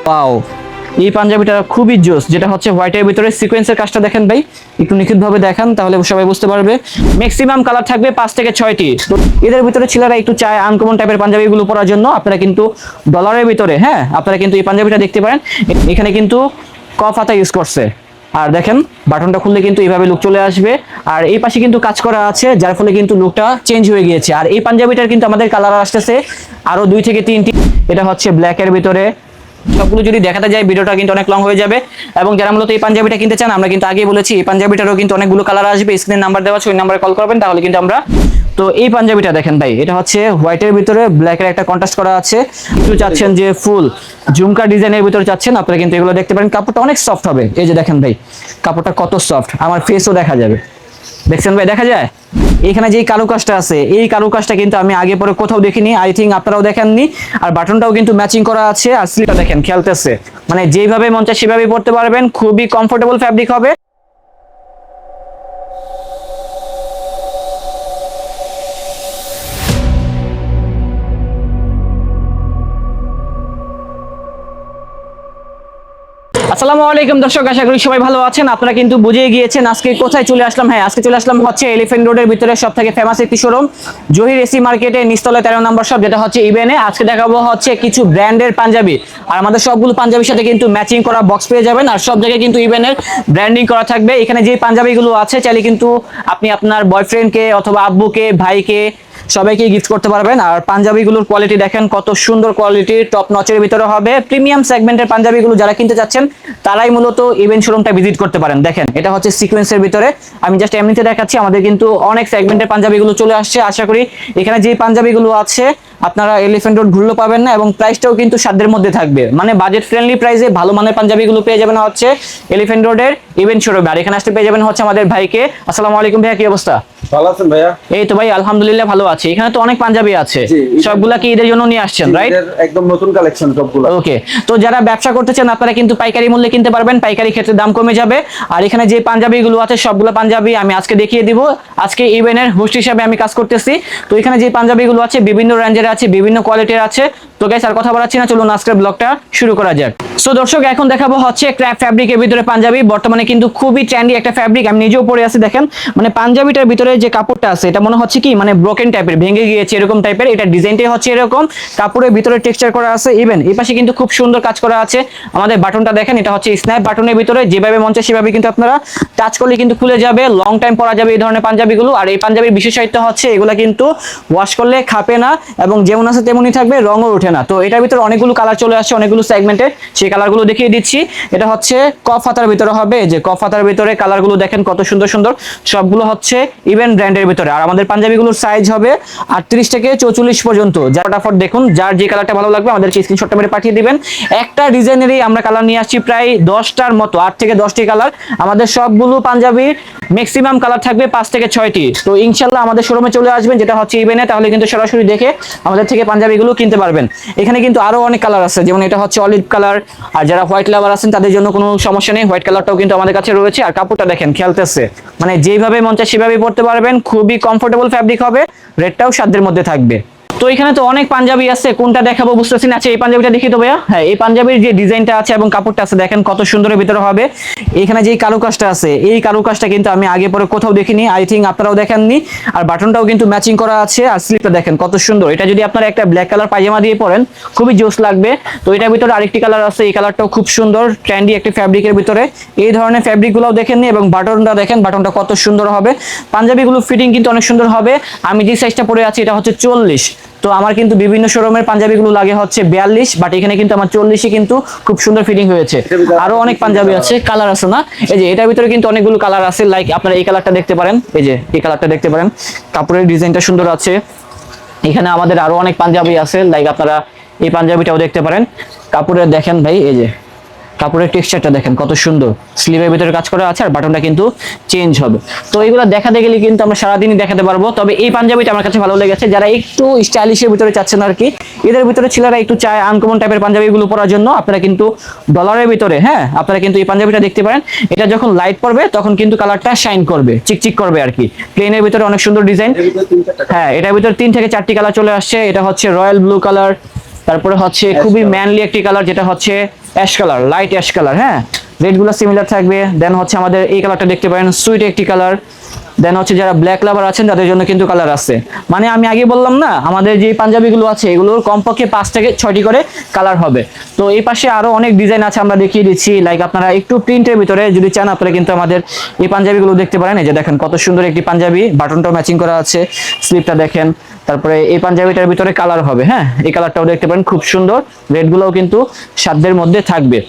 Wow, এই পাঞ্জাবিটা খুবই জোস, যেটা হচ্ছে হোয়াইটের ভিতরে সিকোয়েন্সের কাজটা দেখেন ভাই, একটু নিখুঁতভাবে দেখান তাহলে সবাই বুঝতে পারবে। ম্যাক্সিমাম কালার থাকবে 5 থেকে 6টি। তো এদের ভিতরে ছেলেরা একটু চায় আনকমন টাইপের পাঞ্জাবিগুলো পরার জন্য, আপনারা কিন্তু ডলারের ভিতরে, হ্যাঁ আপনারা কিন্তু এই পাঞ্জাবিটা দেখতে পারেন। এখানে কিন্তু কফ হাতা ইউজ করছে, আর দেখেন বাটনটা খুললে কিন্তু এইভাবে লুক চলে আসবে। আর এই পাশে কিন্তু কাজ করা আছে, যার ফলে কিন্তু লুকটা চেঞ্জ হয়ে গিয়েছে। আর এই পাঞ্জাবিটার কিন্তু আমাদের কালার আসতেছে আরো 2 থেকে 3টি। এটা হচ্ছে ব্ল্যাকের ভিতরে। সবগুলো যদি দেখাতে যায় ভিডিওটা কিন্তু অনেক লং হয়ে যাবে। এবং যারা মূলত এই পাঞ্জাবিটা কিনতে চান, আমরা কিন্তু আগেই বলেছি এই পাঞ্জাবিটারও কিন্তু অনেকগুলো কালার আসবে। স্ক্রিনে নাম্বার দেওয়া আছে, ওই নাম্বারে কল করবেন, তাহলে কিন্তু আমরা। তো এই পাঞ্জাবিটা দেখেন ভাই, এটা হচ্ছে হোয়াইটের ভিতরে ব্ল্যাকের একটা কন্ট্রাস্ট করা আছে। একটু চাচ্ছেন যে ফুল ঝুমকা ডিজাইনের ভিতরে চাচ্ছেন, আপনারা কিন্তু এগুলো দেখতে পারেন। কাপড়টা অনেক সফট হবে, এই যে দেখেন ভাই কাপড়টা কত সফট, আমার ফেসও দেখা যাবে। দেখছেন ভাই, দেখা যায় এখানে যে কারুকাজটা আছে, এই কারুকাজটা কিন্তু আমি আগে পরে কোথাও দেখিনি, আই থিঙ্ক আপনারাও দেখেননি। আর বাটনটাও কিন্তু ম্যাচিং করা আছে, আর স্লিপটা দেখেন খেলতেছে, মানে যেভাবে মন চায় সেভাবেই পড়তে পারবেন। খুবই কমফোর্টেবল ফ্যাব্রিক হবে। আসসালামু আলাইকুম দর্শক, আশা করি সবাই ভালো আছেন। আপনারা কিন্তু বুঝেই গিয়েছেন আজকে কোথায় চলে আসলাম। হ্যাঁ, আজকে চলে আসলাম হচ্ছে এলিফ্যান্ট রোডের ভিতরে সবথেকে ফেমাস একটি শোরুম, জহির এসি মার্কেটে নিচতলায় 13 নম্বর শপ, যেটা হচ্ছে ইভেনে। আজকে দেখাবো হচ্ছে কিছু ব্র্যান্ডের পাঞ্জাবি, আর আমাদের সবগুলো পাঞ্জাবির সাথে কিন্তু ম্যাচিং করা বক্স পেয়ে যাবেন। আর সব জায়গায় কিন্তু ইভেনের ব্র্যান্ডিং করা থাকবে। এখানে যে পাঞ্জাবিগুলো আছে চাইলে কিন্তু আপনি আপনার বয়ফ্রেন্ডকে অথবা আব্বুকে, ভাইকে, সবাইকে গিফট করতে পারবেন। আর পাঞ্জাবিগুলোর কোয়ালিটি দেখেন কত সুন্দর কোয়ালিটি, টপ নচের ভিতরে হবে। প্রিমিয়াম সেগমেন্টের পাঞ্জাবিগুলো যারা কিনতে চাচ্ছেন তারাই মূলত ইভেন্ট শোরুমটা ভিজিট করতে পারেন। দেখেন এটা হচ্ছে সিকোয়েন্সের ভিতরে, আমি জাস্ট এমনিতে দেখাচ্ছি। আমাদের কিন্তু অনেক সেগমেন্টের পাঞ্জাবিগুলো চলে আসছে। আশা করি এখানে যে পাঞ্জাবিগুলো আছে আপনারা এলিফ্যান্ট রোড ঘুরলেও পাবেন না, এবং প্রাইসটাও কিন্তু সাধ্যের মধ্যে থাকবে। মানে বাজেট ফ্রেন্ডলি প্রাইসে ভালো মানের পাঞ্জাবিগুলো পেয়ে যাবেন হচ্ছে এলিফ্যান্ট রোডের ইভেন্ট শোরুমে। আর এখানে আসতে পেয়ে যাবেন হচ্ছে আমাদের ভাইকে। আসসালামু আলাইকুম ভাইয়া, কি অবস্থা? ভালো আছেন ভাইয়া? এই তো ভাই আলহামদুলিল্লাহ ভালো আছি। এখানে তো অনেক পাঞ্জাবি আছে, সবগুলা কি ঈদের জন্য নিয়ে আসছেন? রাইট, একদম নতুন কালেকশন সবগুলো। ওকে, তো যারা ব্যবসা করতে চান আপনারা কিন্তু পাইকারি মূল্যে কিনতে পারবেন, পাইকারি ক্ষেত্রে দাম কমে যাবে। আর এখানে যে পাঞ্জাবিগুলো আছে সবগুলো পাঞ্জাবি আমি আজকে দেখিয়ে দিব। আজকে ইভেন্টের হোস্ট হিসাবে আমি কাজ করতেছি। তো এখানে যে পাঞ্জাবিগুলো আছে বিভিন্ন রেঞ্জের আছে, বিভিন্ন কোয়ালিটির আছে। তো গাইস আর কথা বলাচ্ছি না, চলুন আজকের ব্লগটা শুরু করা যাক। সো দর্শক, এখন দেখাবো হচ্ছে ক্র্যাপ ফ্যাব্রিকের ভিতরে পাঞ্জাবি। বর্তমানে কিন্তু খুবই ট্রেন্ডি একটা ফ্যাব্রিক, আমি নিজেও পরে আছি। দেখেন মানে পাঞ্জাবিটার ভিতরে যে কাপড়টা আছে এটা মনে হচ্ছে কি মানে ব্রোকেন টাইপের, ভেঙে গিয়েছে এরকম টাইপের। এটা ডিজাইনটাই হচ্ছে এরকম, কাপড়ের ভিতরে টেক্সচার করা আছে। ইভেন এই পাশে কিন্তু খুব সুন্দর কাজ করা আছে। আমাদের বাটনটা দেখেন, এটা হচ্ছে স্ন্যাপ বাটনের ভিতরে, যেভাবে মন চায় সেভাবে কিন্তু আপনারা টাচ করলে কিন্তু খুলে যাবে। লং টাইম পরা যাবে এই ধরনের পাঞ্জাবিগুলো। আর এই পাঞ্জাবির বিশেষত্ব হচ্ছে এগুলা কিন্তু ওয়াশ করলে খাপে না, এবং যেমন আছে তেমনই থাকবে, রঙও ওঠে না। তো এটার ভিতরে অনেকগুলো কালার চলে আসছে, অনেকগুলো সেগমেন্টের, সেই কালারগুলো দেখিয়ে দিচ্ছি। এটা হচ্ছে কফ হাতার ভিতরে হবে, যে কফ হাতার ভিতরে কালারগুলো দেখেন কত সুন্দর সুন্দর, সবগুলো হচ্ছে ইভেন ব্র্যান্ডের ভিতরে। আর আমাদের পাঞ্জাবিগুলোর সাইজ হবে 38 থেকে 44 পর্যন্ত। যারা ফট দেখুন, যার যে কালারটা ভালো লাগবে আমাদেরকে স্ক্রিনশটটা মেরে পাঠিয়ে দিবেন। একটা ডিজাইনেরই আমরা কালার নিয়ে আসছি প্রায় 10টার মতো, 8 থেকে 10টি কালার। আমাদের সবগুলো পাঞ্জাবির ম্যাক্সিমাম কালার থাকবে 5 থেকে 6টি। তো ইনশাল্লাহ আমাদের শোরুমে চলে আসবেন, যেটা হচ্ছে ইভেনে, তাহলে কিন্তু সরাসরি দেখে আমাদের থেকে পাঞ্জাবিগুলো কিনতে পারবেন। এখানে কিন্তু আরো অনেক কালার আছে, যেমন এটা হচ্ছে অলিভ কালার। আর যারা হোয়াইট লাভার আছেন তাদের জন্য কোনো সমস্যা নেই, হোয়াইট কালারটাও কিন্তু আমাদের কাছে রয়েছে। আর কাপড়টা দেখেন খেলতেছে, মানে যেভাবে মন চায় সেভাবেই পড়তে পারবেন। খুবই কমফোর্টেবল ফ্যাব্রিক হবে, রেটটাও সাধ্যের মধ্যে থাকবে। তো এখানে তো অনেক পাঞ্জাবি আছে, কোনটা দেখাবো বুঝতেছি না। আচ্ছা এই পাঞ্জাবিটা দেখি তো ভাইয়া। হ্যাঁ, এই পাঞ্জাবির যে ডিজাইনটা আছে এবং কাপড়টা আছে দেখেন কত সুন্দরের ভিতরে হবে। এখানে যে কারুকাজটা আছে, এই কারুকাজটা কিন্তু আমি আগে পরে কোথাও দেখিনি, আই থিঙ্ক আপনারাও দেখেননি। আর বাটনটাও কিন্তু ম্যাচিং করা আছে। আর স্লিপটা দেখেন কত সুন্দর। এটা যদি আপনারা একটা ব্ল্যাক কালার পায়জামা দিয়ে পরেন খুবই জোস লাগবে। তো এটার ভিতরে আরেকটি কালার আছে, এই কালারটাও খুব সুন্দর, ট্রেন্ডি একটা ফ্যাব্রিকের ভিতরে। এই ধরনের ফ্যাব্রিকগুলোও দেখেননি, এবং বাটনটা দেখেন, বাটনটা কত সুন্দর হবে। পাঞ্জাবিগুলো ফিটিং কিন্তু অনেক সুন্দর হবে। আমি যে সাইজটা পরে আছি এটা হচ্ছে 40। তো আমার কিন্তু বিভিন্ন শোরুমের পাঞ্জাবিগুলো লাগে হচ্ছে 42, বাট এখানে কিন্তু আমার 40ই কিন্তু খুব সুন্দর ফিটিং হয়েছে। আরো অনেক পাঞ্জাবি আছে, কালার আছে না, এই যে এটার ভিতরে কিন্তু অনেকগুলো কালার আছে। লাইক আপনারা এই কালারটা দেখতে পারেন, এই যে এই কালারটা দেখতে পারেন, কাপড়ের ডিজাইনটা সুন্দর আছে। এখানে আমাদের আরো অনেক পাঞ্জাবি আছে, লাইক আপনারা এই পাঞ্জাবিটাও দেখতে পারেন। কাপড়ের দেখেন ভাই, এই যে কাপড়ের টেক্সচারটা দেখেন কত সুন্দর, স্লিভের ভিতরে কাজ করা আছে। আর বাটনটা কিন্তু চেঞ্জ হবে। তো এগুলো দেখাতে গেলে কিন্তু আমরা সারাদিনই দেখাতে পারবো। তবে এই পাঞ্জাবিটা আমার কাছে ভালো লেগেছে, যারা একটু স্টাইলিশের ভিতরে চাচ্ছেন আর কি, এদের ভিতরে ছেলেরা একটু চায় আনকমন টাইপের পাঞ্জাবিগুলো পরার জন্য, আপনারা কিন্তু ডলারের ভিতরে, হ্যাঁ আপনারা কিন্তু এই পাঞ্জাবিটা দেখতে পারেন। এটা যখন লাইট পড়বে তখন কিন্তু কালারটা শাইন করবে, চিকচিক করবে আর কি। প্লেনের ভিতরে অনেক সুন্দর ডিজাইন। হ্যাঁ, এটার ভিতরে 3 থেকে 4টি কালার চলে আসছে। এটা হচ্ছে রয়্যাল ব্লু কালার, তারপরে হচ্ছে খুবই ম্যানলি একটি কালার, যেটা হচ্ছে ash colour, light ash colour. হ্যাঁ, রেডগুলো সিমিলার থাকবে। দেন হচ্ছে আমাদের এই কালারটা দেখতে পারেন, সুইট একটি কালার। দেন হচ্ছে যারা ব্ল্যাক লাভার আছেন তাদের জন্য কিন্তু কালার আছে। মানে আমি আগে বললাম না, আমাদের যে পাঞ্জাবিগুলো আছে এগুলোর কমপক্ষে 5 থেকে 6টি করে কালার হবে। তো এই পাশে আরো অনেক ডিজাইন আছে, আমরা দেখিয়ে দিচ্ছি। লাইক আপনারা একটু প্রিন্টের ভিতরে যদি চান আপনারা কিন্তু আমাদের এই পাঞ্জাবিগুলো দেখতে পারেন। এই যে দেখেন কত সুন্দর একটি পাঞ্জাবি, বাটনটাও ম্যাচিং করা আছে, স্লিপটা দেখেন। তারপরে এই পাঞ্জাবিটার ভিতরে কালার হবে। হ্যাঁ, এই কালারটাও দেখতে পারেন, খুব সুন্দর। রেডগুলোও কিন্তু সাধ্যের মধ্যে থাকবে।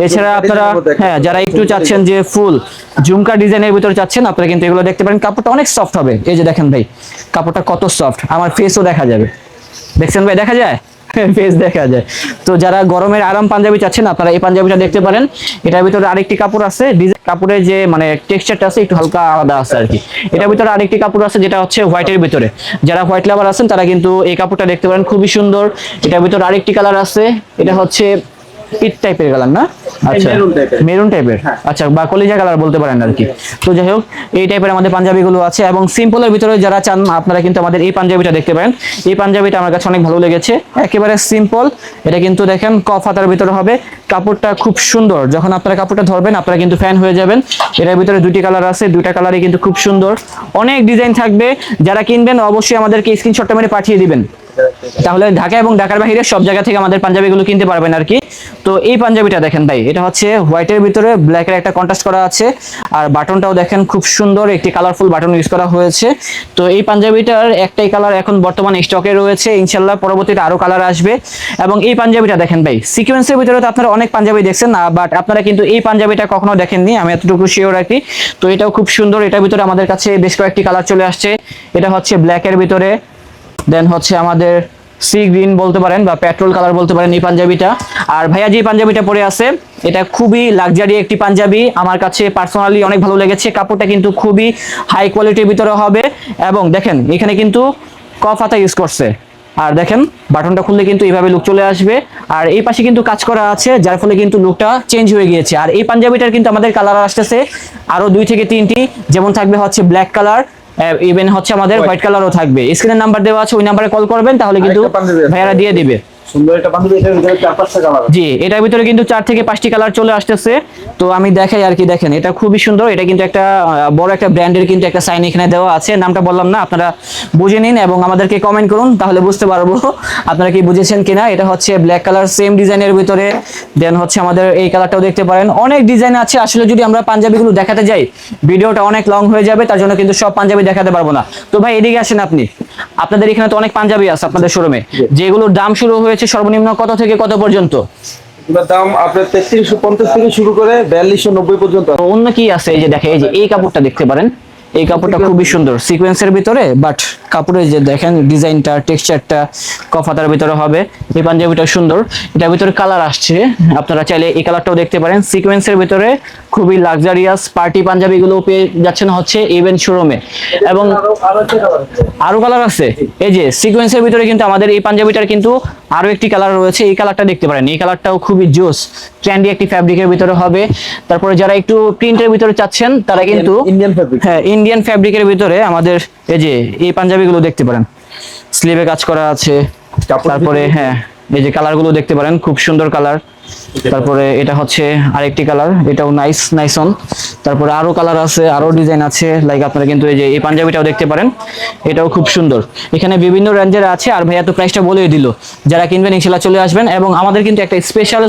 এছাড়া আপনারা হ্যাঁ যারা একটু চাচ্ছেন যে ফুল ঝুমকা ডিজাইনের ভিতরে চাচ্ছেন, আপনারা কিন্তু এগুলো দেখতে পারেন। কাপড়টা অনেক সফট হবে। এই যে দেখেন ভাই, কাপড়টা কত সফট, আমার ফেসও দেখা যাবে। দেখছেন ভাই, দেখা যায় ফেস দেখা যায়। তো যারা গরমের আরাম পাঞ্জাবি চাচ্ছেন আপনারা এই পাঞ্জাবিটা দেখতে পারেন। এটার ভিতরে আরেকটি কাপড় আছে, ডিজাইন কাপড়ের যে মানে টেক্সচারটা আছে একটু হালকা আলাদা আছে আর কি। এটার ভিতরে আরেকটি কাপড় আছে যেটা হচ্ছে হোয়াইটের ভিতরে। যারা হোয়াইট লাভার আছেন তারা কিন্তু এই কাপড়টা দেখতে পারেন, খুবই সুন্দর। এটার ভিতরে আরেকটি কালার আছে, এটা হচ্ছে পিট টাইপের কালার না, আচ্ছা মেরুন টাইপের, আচ্ছা বা কলিজা কালার বলতে পারেন আর কি। তো যাই হোক, এই টাইপের আমাদের পাঞ্জাবিগুলো আছে। এবং সিম্পলের ভিতরে যারা চান আপনারা কিন্তু আমাদের এই পাঞ্জাবিটা দেখতে পারেন। এই পাঞ্জাবিটা আমার কাছে অনেক ভালো লেগেছে, একেবারে সিম্পল। এটা কিন্তু দেখেন কফ হাতার ভিতরে হবে, কাপড়টা খুব সুন্দর। যখন আপনারা কাপড়টা ধরবেন আপনারা কিন্তু ফ্যান হয়ে যাবেন। এটার ভিতরে দুটি কালার আছে, দুইটা কালারই কিন্তু খুব সুন্দর। অনেক ডিজাইন থাকবে, যারা কিনবেন অবশ্যই আমাদেরকে স্ক্রিনশটটা মেরে পাঠিয়ে দিবেন, তাহলে ঢাকা এবং ঢাকার বাইরে সব জায়গা থেকে আমাদের পাঞ্জাবিগুলো কিনতে পারবেন আর কি। তো এই পাঞ্জাবিটা দেখেন ভাই, এটা হচ্ছে হোয়াইটের ভিতরে ব্ল্যাকের একটা কন্ট্রাস্ট করা আছে। আর বাটনটাও দেখেন খুব সুন্দর, একটি কালারফুল বাটন ইউজ করা হয়েছে। তো এই পাঞ্জাবিটার একটাই কালার এখন বর্তমানে স্টকে রয়েছে, ইনশাল্লাহ পরবর্তীতে আরো কালার আসবে। এবং এই পাঞ্জাবিটা দেখেন ভাই, সিকোয়েন্সের ভিতরে তো আপনারা অনেক পাঞ্জাবি দেখছেন না, বাট আপনারা কিন্তু এই পাঞ্জাবিটা কখনো দেখেননি, আমি এতটুকু শিওর রাখি। তো এটাও খুব সুন্দর। এটার ভিতরে আমাদের কাছে বেশ কয়েকটি কালার চলে আসছে। এটা হচ্ছে ব্ল্যাকের ভিতরে, দেন হচ্ছে আমাদের সি গ্রিন বলতে পারেন বা পেট্রোল কালার বলতে পারেন এই পাঞ্জাবিটা। আর ভাইয়া যে পাঞ্জাবিটা পরে আছে এটা খুবই লাক্সারি একটি পাঞ্জাবি, আমার কাছে পার্সোনালি অনেক ভালো লেগেছে। কাপড়টা কিন্তু খুবই হাই কোয়ালিটির ভিতরে হবে। এবং দেখেন এখানে কিন্তু কফ হাতা ইউজ করছে। আর দেখেন বাটনটা খুললে কিন্তু এইভাবে লুক চলে আসবে। আর এই পাশে কিন্তু কাজ করা আছে, যার ফলে কিন্তু লুকটা চেঞ্জ হয়ে গিয়েছে। আর এই পাঞ্জাবিটার কিন্তু আমাদের কালার আসতেছে আরো 2 থেকে 3টি, যেমন থাকবে হচ্ছে ব্ল্যাক কালার, ইভেন হচ্ছে আমাদের হোয়াইট কালারও থাকবে। স্ক্রিনের নাম্বার দেওয়া আছে, ওই নাম্বারে কল করবেন, তাহলে কিন্তু ভাইয়ারা দিয়ে দিবে। সুন্দর একটা পাঞ্জাবি, এটার ভিতরে 4-5টা কালার। জি, এটার ভিতরে কিন্তু 4 থেকে 5টি কালার চলে আসতেছে। তো আমি দেখাই আর কি, দেখেন এটা খুবই সুন্দর। এটা কিন্তু একটা বড় একটা ব্র্যান্ডের কিন্তু একটা সাইন এখানে দেওয়া আছে, নামটা বললাম না, আপনারা বুঝে নিন এবং আমাদেরকে কমেন্ট করুন, তাহলে বুঝতে পারবো আপনারা কি বুঝেছেন কিনা। এটা হচ্ছে ব্ল্যাক কালার, সেম ডিজাইনের ভিতরে। দেন হচ্ছে আমাদের এই কালারটাও দেখতে পারেন। অনেক ডিজাইন আছে, আসলে যদি আমরা পাঞ্জাবিগুলো দেখাতে যাই ভিডিওটা অনেক লং হয়ে যাবে, তার জন্য কিন্তু সব পাঞ্জাবি দেখাতে পারবো না। তো ভাই এদিকে আসেন আপনি, আপনাদের এখানে তো অনেক পাঞ্জাবি আছে আপনাদের শোরুমে, যেগুলোর দাম শুরু হয়েছে সর্বনিম্ন কত থেকে কত পর্যন্ত? এগুলোর দাম আপনার 3350 থেকে শুরু করে 4290 পর্যন্ত। তো অন্য কি আছে? এই যে দেখেন, এই যে এই কাপড়টা দেখতে পারেন, এই কাপড়টা খুবই সুন্দর সিকোয়েন্সের ভিতরে, বাট কাপড়ের যে দেখেন ডিজাইনটা, টেক্সচারটা কফাতার ভিতরে হবে। এই পাঞ্জাবিটা সুন্দর, এটার ভিতরে কালার আসছে, আপনারা চাইলে এই কালারটাও দেখতে পারেন। সিকোয়েন্সের ভিতরে খুবই লাক্সারিয়াস পার্টি পাঞ্জাবিগুলো পেয়ে যাচ্ছেন হচ্ছে ইভেন্ট শোরুমে। এবং আরো কালার আছে, এই যে সিকোয়েন্সের ভিতরে কিন্তু আমাদের এই পাঞ্জাবিটার কিন্তু আরো একটি কালার রয়েছে, এই কালারটা দেখতে পারেন। এই কালারটাও খুবই জোস, ট্রেন্ডি একটি ফ্যাব্রিকের ভিতরে হবে। তারপরে যারা একটু প্রিন্টের ভিতরে চাচ্ছেন তারা কিন্তু ইন্ডিয়ান ফ্যাব্রিক, হ্যাঁ ইন্ডিয়ান ফ্যাব্রিকের ভিতরে আমাদের এই যে এই পাঞ্জাবিগুলো দেখতে পারেন, স্লিভে কাজ করা আছে। তারপরে হ্যাঁ এই যে কালারগুলো দেখতে পারেন, খুব সুন্দর কালার। তারপরে এটা হচ্ছে আরেকটি কালার, এটাও নাইস অন। তারপরে আরো কালার আছে, আরো ডিজাইন আছে, লাইক আপনারা কিন্তু এই যে এই পাঞ্জাবিটাও দেখতে পারেন, এটাও খুব সুন্দর। এখানে বিভিন্ন রেঞ্জের আছে। আর ভাইয়া তো প্রাইসটা বলেই দিল, যারা কিনবেন ইনশাআল্লাহ চলে আসবেন। এবং আমাদের কিন্তু একটা স্পেশাল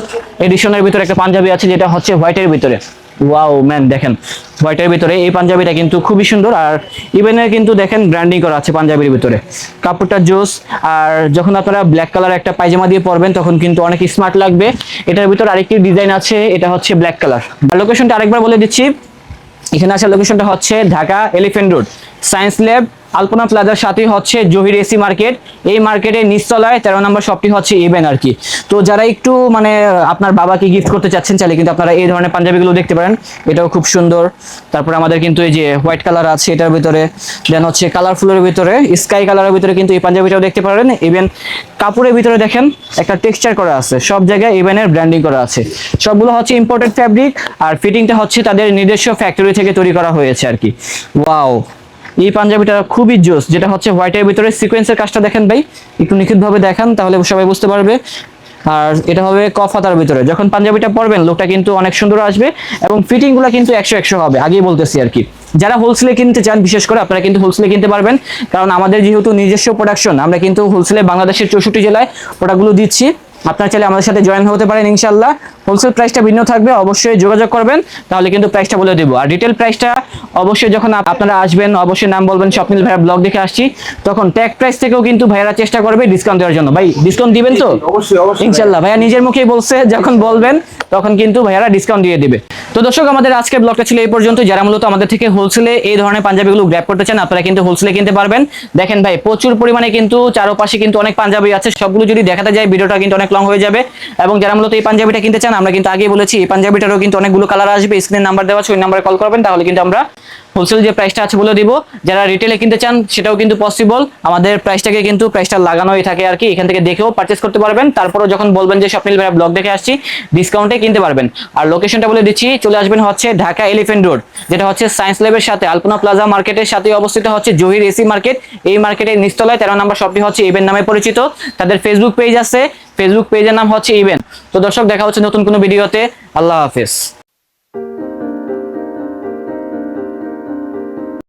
এডিশনের ভিতরে একটা পাঞ্জাবি আছে, যেটা হচ্ছে হোয়াইটের ভিতরে। ওয়াও ম্যান, দেখেন হোয়াইটের ভিতরে এই পাঞ্জাবিটা কিন্তু খুবই সুন্দর। আর ইভেনের কিন্তু দেখেন ব্র্যান্ডিং করা আছে পাঞ্জাবির ভিতরে, কাপড়টা জোস। আর যখন আপনারা ব্ল্যাক কালার একটা পায়জামা দিয়ে পরবেন তখন কিন্তু অনেক স্মার্ট লাগবে। এটার ভিতর আরেকটি ডিজাইন আছে, এটা হচ্ছে ব্ল্যাক কালার। আর লোকেশনটা আরেকবার বলে দিচ্ছি, এখানে আসার লোকেশনটা হচ্ছে Dhaka elephant road, science lab, Alpana প্লাজার সাথেই হচ্ছে জহির এসি মার্কেট। এই মার্কেটের নিচতলায় 13 নম্বর শপটি হচ্ছে ইভেন আর কি। তো যারা একটু মানে আপনার বাবাকে গিফট করতে চাচ্ছেন চাইলে কিন্তু আপনারা এই ধরনের পাঞ্জাবিগুলো দেখতে পারেন, এটাও খুব সুন্দর। তারপরে আমাদের কিন্তু এই যে হোয়াইট কালার আছে এটার ভিতরে, দেন হচ্ছে কালারফুলের ভিতরে স্কাই কালারের ভিতরে কিন্তু এই পাঞ্জাবিটাও দেখতে পারেন। ইভেন কাপড়ের ভিতরে দেখেন একটা টেক্সচার করা আছে, সব জায়গায় ইভেনের ব্র্যান্ডিং করা আছে। সবগুলো হচ্ছে ইম্পোর্টেড ফ্যাব্রিক, আর ফিটিংটা হচ্ছে তাদের নিজস্ব ফ্যাক্টরি থেকে তৈরি করা হয়েছে আর কি। ওয়াও, এই পাঞ্জাবিটা খুবই জোস, যেটা হচ্ছে হোয়াইটের ভিতরে সিকোয়েন্সের কাজটা দেখেন ভাই, একটু নিখুঁতভাবে দেখান তাহলে সবাই বুঝতে পারবে। আর এটা হবে কফ হাতার ভিতরে, যখন পাঞ্জাবিটা পরবেন লোকটা কিন্তু অনেক সুন্দর আসবে এবং ফিটিং গুলো কিন্তু 100 হবে, আগেই বলতেছি আর কি। যারা হোলসেলে কিনতে চান বিশেষ করে আপনারা কিন্তু হোলসেলে কিনতে পারবেন, কারণ আমাদের যেহেতু নিজস্ব প্রোডাকশন, আমরা কিন্তু হোলসেলে বাংলাদেশের 64 জেলায় প্রোডাক্টগুলো দিচ্ছি। আপনারা চাইলে আমাদের সাথে জয়েন হতে পারেন ইনশাল্লাহ। হোলসেল প্রাইসটা ভিন্ন থাকবে, অবশ্যই যোগাযোগ করবেন, তাহলে কিন্তু প্রাইসটা বলে দেবো। আর রিটেল প্রাইসটা অবশ্যই যখন আপনারা আসবেন অবশ্যই নাম বলবেন স্বপ্নিল ভাইয়া ব্লগ দেখে আসছি, তখন ট্যাগ প্রাইস থেকেও কিন্তু ভাইয়ারা চেষ্টা করবে ডিসকাউন্ট দেওয়ার জন্য। ভাই ডিসকাউন্ট দিবেন তো? অবশ্যই অবশ্যই ইনশাল্লাহ, ভাইয়া নিজের মুখেই বলছে যখন বলবেন তখন কিন্তু ভাইয়ারা ডিসকাউন্ট দিয়ে দিবে। তো দর্শক, আমাদের আজকের ব্লগটা ছিল এই পর্যন্ত। যারা মূলত আমাদের থেকে হোলসেলে এই ধরনের পাঞ্জাবিগুলো গ্র্যাব করতে চান আপনারা কিন্তু হোলসেলে কিনতে পারবেন। দেখেন ভাই, প্রচুর পরিমাণে কিন্তু চারপাশে কিন্তু অনেক পাঞ্জাবি আছে, সবগুলো যদি দেখাতে যায় ভিডিওটা কিন্তু অনেক লং হয়ে যাবে। এবং যারা মূলত এই পাঞ্জাবিটা কিনতে চান, আমরা কিন্তু আগেই বলেছি এই পাঞ্জাবিটারও কিন্তু অনেকগুলো কালার আসবে, স্ক্রিনে নাম্বার দেওয়া আছে, ওই নাম্বারে কল করবেন, তাহলে কিন্তু আমরা হোলসেল যে প্রাইসটা আছে বলে দিব। যারা রিটেলে কিনতে চান সেটাও কিন্তু পসিবল, আমাদের প্রাইসটা লাগানোই থাকে আর কি, এখান থেকে দেখেও পারচেস করতে পারবেন। তারপরও যখন বলবেন যে স্বপ্নিল ভাইয়া ব্লগ দেখে আসছি, ডিসকাউন্টে কিনতে পারবেন। আর লোকেশনটা বলে দিচ্ছি, চলে আসবেন হচ্ছে ঢাকা এলিফ্যান্ট রোড, যেটা হচ্ছে সায়েন্স ল্যাবের সাথে আলপনা প্লাজা মার্কেটের সাথে অবস্থিত হচ্ছে জহির এসি মার্কেট। এই মার্কেটের নিচতলায় 13 নম্বর শপটি হচ্ছে ইভেন্ট নামে পরিচিত। তাদের ফেসবুক পেজ আছে, ফেসবুক পেজের নাম হচ্ছে ইভেন্ট। তো দর্শক, দেখা হচ্ছে নতুন কোনো ভিডিওতে। আল্লাহ হাফেজ।